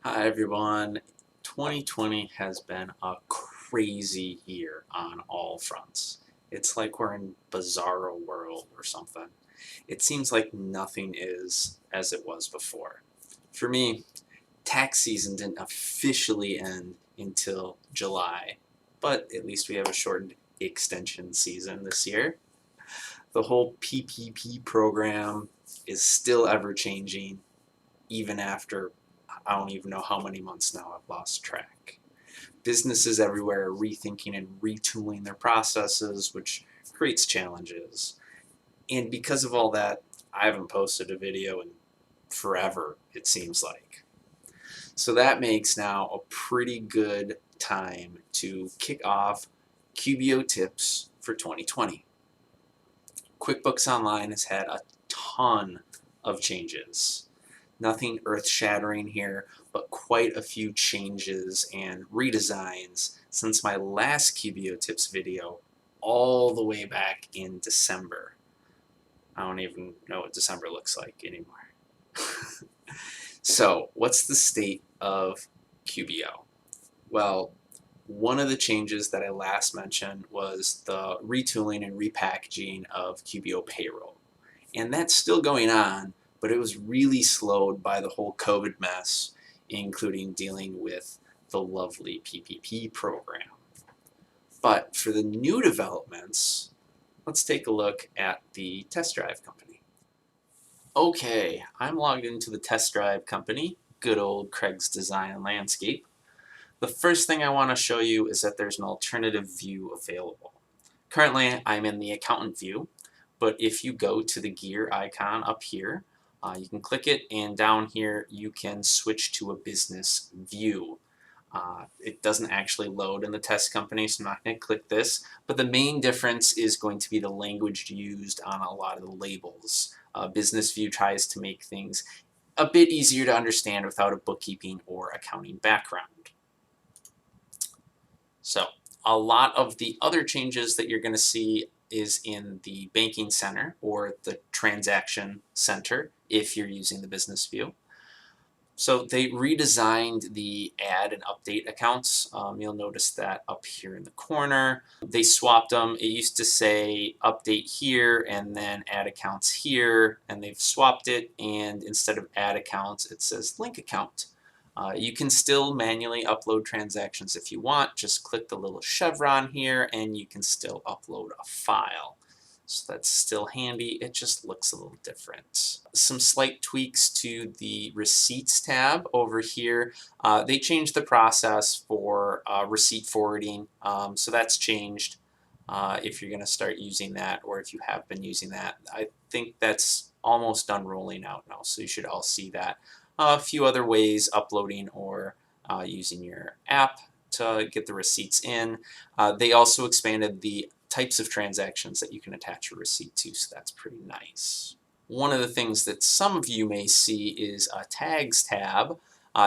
Hi everyone. 2020 has been a crazy year on all fronts. It's like we're in bizarro world or something. It seems like nothing is as it was before. For me, tax season didn't officially end until July, but at least we have a shortened extension season this year. The whole PPP program is still ever changing, even after I don't even know how many months now. I've lost track. Businesses everywhere are rethinking and retooling their processes, which creates challenges. And because of all that, I haven't posted a video in forever, it seems like. So that makes now a pretty good time to kick off QBO Tips for 2020. QuickBooks Online has had a ton of changes. Nothing earth-shattering here, but quite a few changes and redesigns since my last QBO Tips video all the way back in December. I don't even know what December looks like anymore. So, what's the state of QBO? Well, one of the changes that I last mentioned was the retooling and repackaging of QBO payroll. And that's still going on, but it was really slowed by the whole COVID mess, including dealing with the lovely PPP program. But for the new developments, let's take a look at the test drive company. Okay, I'm logged into the test drive company, good old Craig's Design Landscape. The first thing I want to show you is that there's an alternative view available. Currently, I'm in the accountant view, but if you go to the gear icon up here, you can click it, and down here you can switch to a business view. It doesn't actually load in the test company, so I'm not going to click this, but the main difference is going to be the language used on a lot of the labels. Business view tries to make things a bit easier to understand without a bookkeeping or accounting background. So a lot of the other changes that you're going to see is in the banking center or the transaction center if you're using the business view. So they redesigned the add and update accounts. You'll notice that up here in the corner. They swapped them. It used to say update here and then add accounts here, and they've swapped it, and instead of add accounts it says link account. You can still manually upload transactions if you want. Just click the little chevron here and you can still upload a file. So that's still handy. It just looks a little different. Some slight tweaks to the receipts tab over here. They changed the process for receipt forwarding. So that's changed if you're going to start using that, or if you have been using that. I think that's almost done rolling out now, so you should all see that. A few other ways, uploading or using your app to get the receipts in. They also expanded the types of transactions that you can attach a receipt to, so that's pretty nice. One of the things that some of you may see is a tags tab.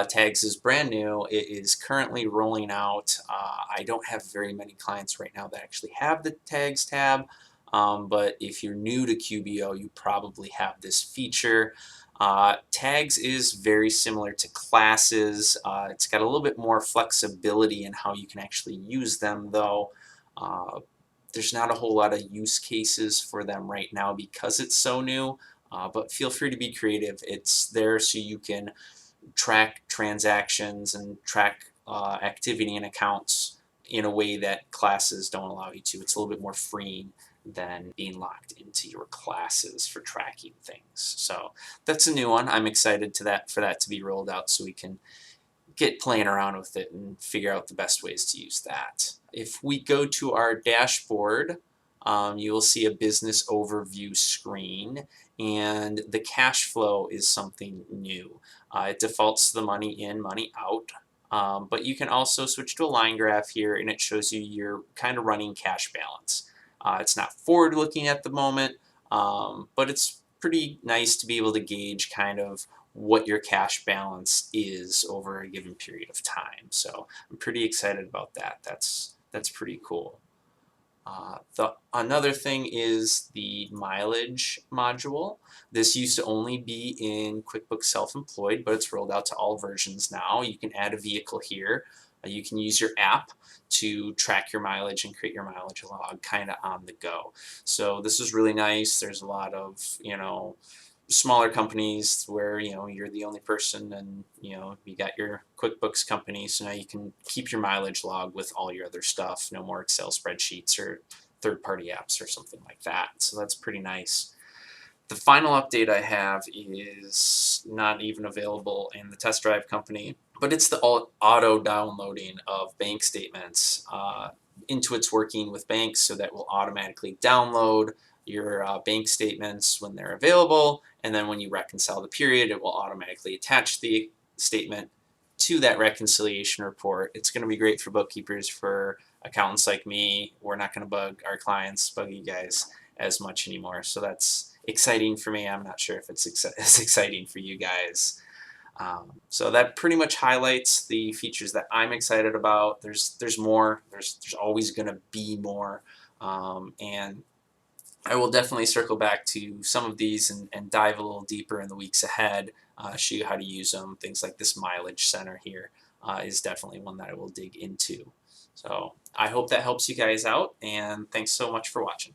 Tags is brand new. It is currently rolling out. I don't have very many clients right now that actually have the tags tab, but if you're new to QBO, you probably have this feature. Tags is very similar to classes. It's got a little bit more flexibility in how you can actually use them, though. There's not a whole lot of use cases for them right now because it's so new, but feel free to be creative. It's there so you can track transactions and track activity in accounts in a way that classes don't allow you to. It's a little bit more freeing than being locked into your classes for tracking things. So that's a new one. I'm excited for that to be rolled out so we can get playing around with it and figure out the best ways to use that. If we go to our dashboard, you will see a business overview screen, and the cash flow is something new. It defaults to the money in, money out, but you can also switch to a line graph here, and it shows you your kind of running cash balance. It's not forward looking at the moment, but it's pretty nice to be able to gauge kind of what your cash balance is over a given period of time. So I'm pretty excited about that. That's pretty cool. Another thing is the mileage module. This used to only be in QuickBooks Self-Employed, but it's rolled out to all versions now. You can add a vehicle here. You can use your app to track your mileage and create your mileage log kind of on the go. So this is really nice. There's a lot of, smaller companies where you're the only person, and you got your QuickBooks company, so now you can keep your mileage log with all your other stuff. No more Excel spreadsheets or third-party apps or something like that. So that's pretty nice. The final update I have is not even available in the test drive company, but it's the auto downloading of bank statements. Intuit's working with banks so that will automatically download your bank statements when they're available, and then when you reconcile the period, it will automatically attach the statement to that reconciliation report. It's going to be great for bookkeepers, for accountants like me. We're not going to bug our clients, bug you guys as much anymore. So that's exciting for me. I'm not sure if it's as exciting for you guys. So that pretty much highlights the features that I'm excited about. There's more. There's always going to be more, and I will definitely circle back to some of these and dive a little deeper in the weeks ahead, show you how to use them. Things like this mileage center here is definitely one that I will dig into. So I hope that helps you guys out, and thanks so much for watching.